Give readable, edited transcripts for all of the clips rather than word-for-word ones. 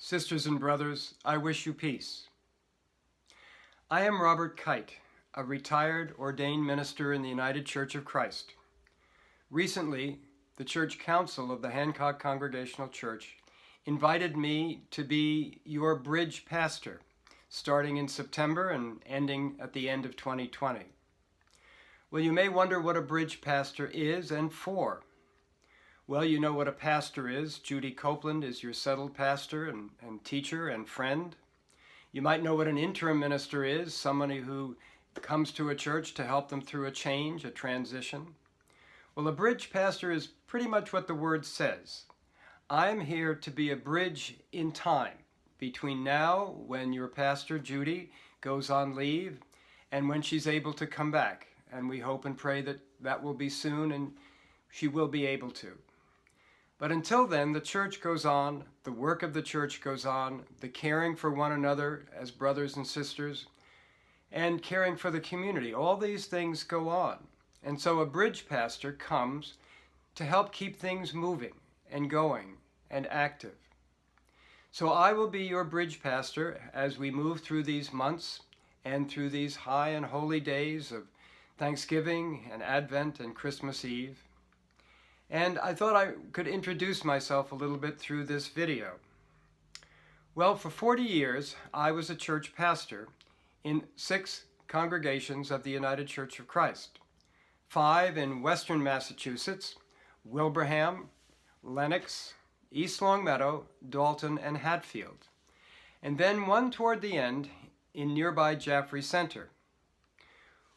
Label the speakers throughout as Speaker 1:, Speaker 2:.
Speaker 1: Sisters and brothers, I wish you peace. I am Robert Kite, a retired ordained minister in the United Church of Christ. Recently, the Church Council of the Hancock Congregational Church invited me to be your bridge pastor, starting in September and ending at the end of 2020. Well, you may wonder what a bridge pastor is and for. Well, you know what a pastor is. Judy Copeland is your settled pastor and teacher and friend. You might know what an interim minister is, somebody who comes to a church to help them through a change, a transition. Well, a bridge pastor is pretty much what the word says. I'm here to be a bridge in time between now, when your pastor, Judy, goes on leave, and when she's able to come back. And we hope and pray that that will be soon and she will be able to. But until then, the church goes on, the work of the church goes on, the caring for one another as brothers and sisters, and caring for the community. All these things go on. And so a bridge pastor comes to help keep things moving and going and active. So I will be your bridge pastor as we move through these months and through these high and holy days of Thanksgiving and Advent and Christmas Eve. And I thought I could introduce myself a little bit through this video. Well, for 40 years, I was a church pastor in 6 congregations of the United Church of Christ. 5 in Western Massachusetts, Wilbraham, Lenox, East Longmeadow, Dalton, and Hatfield. And then 1 toward the end in nearby Jaffrey Center.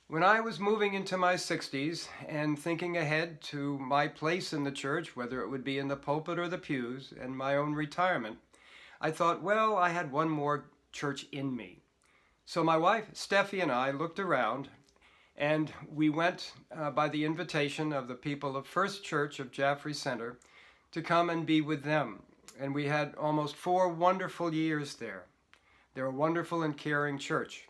Speaker 1: When I was moving into my 60s and thinking ahead to my place in the church, whether it would be in the pulpit or the pews, and my own retirement, I thought, well, I had one more church in me. So my wife, Steffi, and I looked around, and we went by the invitation of the people of First Church of Jaffrey Center to come and be with them. And we had almost 4 wonderful years there. They're a wonderful and caring church.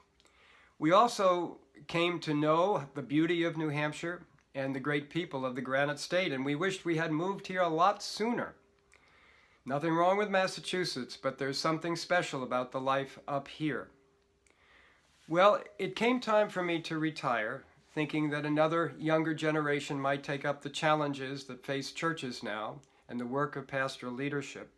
Speaker 1: We also came to know the beauty of New Hampshire and the great people of the Granite State, and we wished we had moved here a lot sooner. Nothing wrong with Massachusetts, but there's something special about the life up here. Well, it came time for me to retire, thinking that another younger generation might take up the challenges that face churches now and the work of pastoral leadership.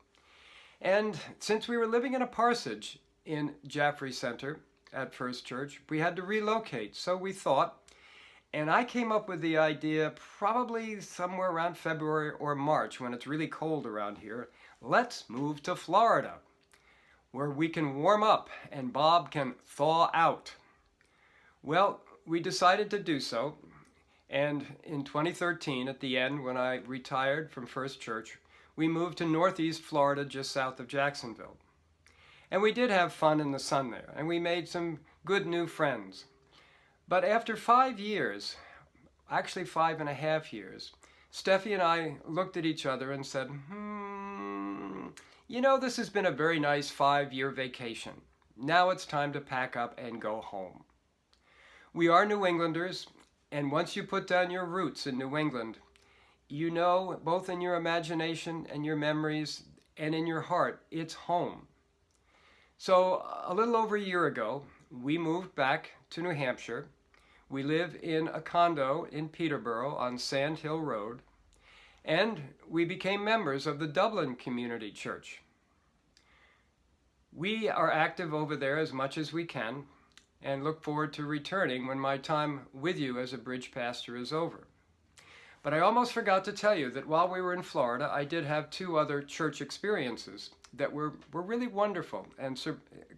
Speaker 1: And since we were living in a parsonage in Jaffrey Center, at First Church, we had to relocate, so we thought, and I came up with the idea probably somewhere around February or March when it's really cold around here. Let's move to Florida, where we can warm up and Bob can thaw out. Well, we decided to do so, and in 2013, at the end, when I retired from First Church, we moved to Northeast Florida, just south of Jacksonville. And we did have fun in the sun there, and we made some good new friends. But after 5 years, actually 5.5 years, Steffi and I looked at each other and said, this has been a very nice 5-year vacation. Now it's time to pack up and go home. We are New Englanders, and once you put down your roots in New England, you know, both in your imagination and your memories and in your heart, it's home. So a little over a year ago, we moved back to New Hampshire. We live in a condo in Peterborough on Sand Hill Road, and we became members of the Dublin Community Church. We are active over there as much as we can and look forward to returning when my time with you as a bridge pastor is over. But I almost forgot to tell you that while we were in Florida, I did have 2 other church experiences that were really wonderful and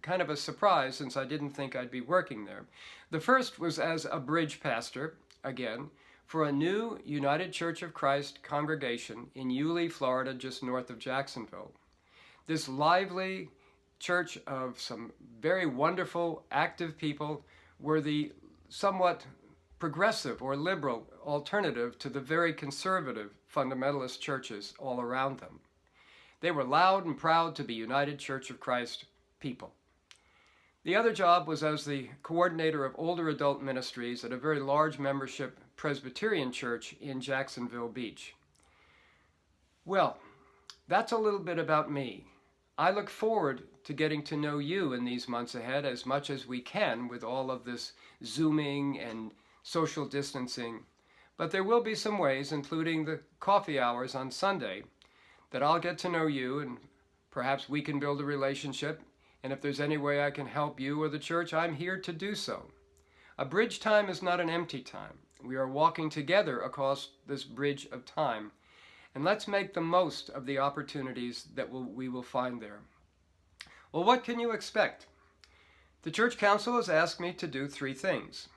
Speaker 1: kind of a surprise since I didn't think I'd be working there. The first was as a bridge pastor, again, for a new United Church of Christ congregation in Yulee, Florida, just north of Jacksonville. This lively church of some very wonderful, active people were the somewhat progressive or liberal alternative to the very conservative fundamentalist churches all around them. They were loud and proud to be United Church of Christ people. The other job was as the coordinator of older adult ministries at a very large membership Presbyterian church in Jacksonville Beach. Well, that's a little bit about me. I look forward to getting to know you in these months ahead as much as we can with all of this Zooming and social distancing. But there will be some ways, including the coffee hours on Sunday, that I'll get to know you and perhaps we can build a relationship. And if there's any way I can help you or the church, I'm here to do so. A bridge time is not an empty time. We are walking together across this bridge of time. And let's make the most of the opportunities that we will find there. Well, what can you expect? The Church Council has asked me to do 3 things.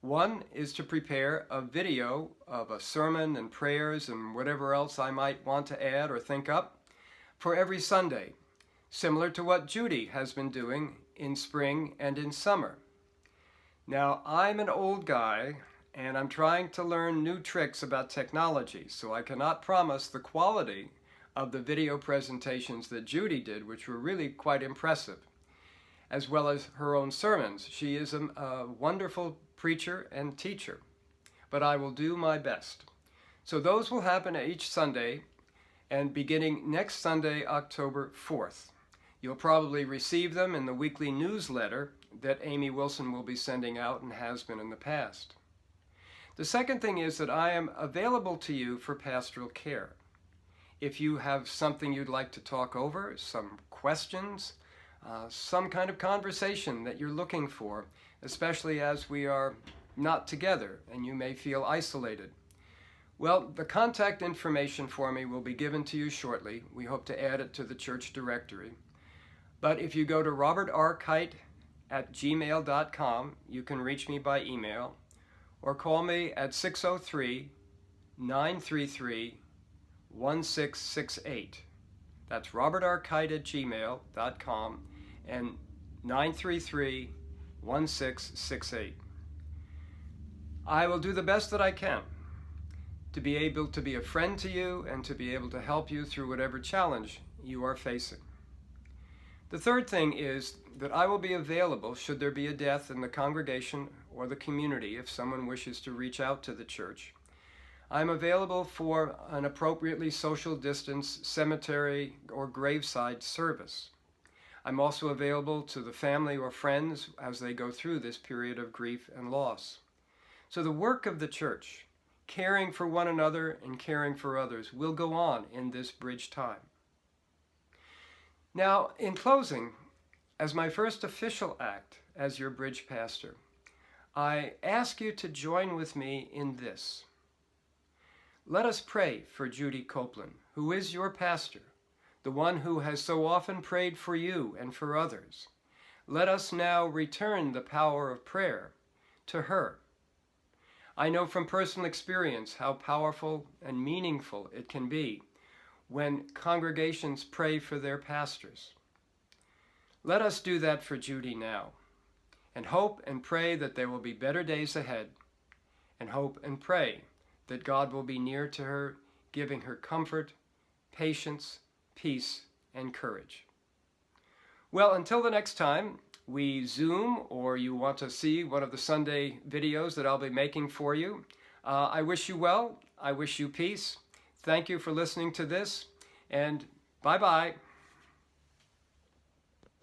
Speaker 1: One is to prepare a video of a sermon and prayers and whatever else I might want to add or think up for every Sunday, similar to what Judy has been doing in spring and in summer. Now, I'm an old guy, and I'm trying to learn new tricks about technology, so I cannot promise the quality of the video presentations that Judy did, which were really quite impressive, as well as her own sermons. She is a wonderful preacher and teacher, but I will do my best. So those will happen each Sunday, and beginning next Sunday, October 4th. You'll probably receive them in the weekly newsletter that Amy Wilson will be sending out and has been in the past. The second thing is that I am available to you for pastoral care. If you have something you'd like to talk over, some questions, some kind of conversation that you're looking for, especially as we are not together and you may feel isolated. Well, the contact information for me will be given to you shortly. We hope to add it to the church directory. But if you go to robertrkite@gmail.com, you can reach me by email or call me at 603-933-1668. That's robertrkite@gmail.com and 933-1668. I will do the best that I can to be able to be a friend to you and to be able to help you through whatever challenge you are facing. The third thing is that I will be available should there be a death in the congregation or the community if someone wishes to reach out to the church. I'm available for an appropriately social distance cemetery or graveside service. I'm also available to the family or friends as they go through this period of grief and loss. So the work of the church, caring for one another and caring for others, will go on in this bridge time. Now, in closing, as my first official act as your bridge pastor, I ask you to join with me in this. Let us pray for Judy Copeland, who is your pastor, the one who has so often prayed for you and for others. Let us now return the power of prayer to her. I know from personal experience how powerful and meaningful it can be when congregations pray for their pastors. Let us do that for Judy now, and hope and pray that there will be better days ahead, and hope and pray that God will be near to her, giving her comfort, patience, peace, and courage. Well, until the next time we Zoom or you want to see one of the Sunday videos that I'll be making for you, I wish you well. I wish you peace. Thank you for listening to this, and bye-bye.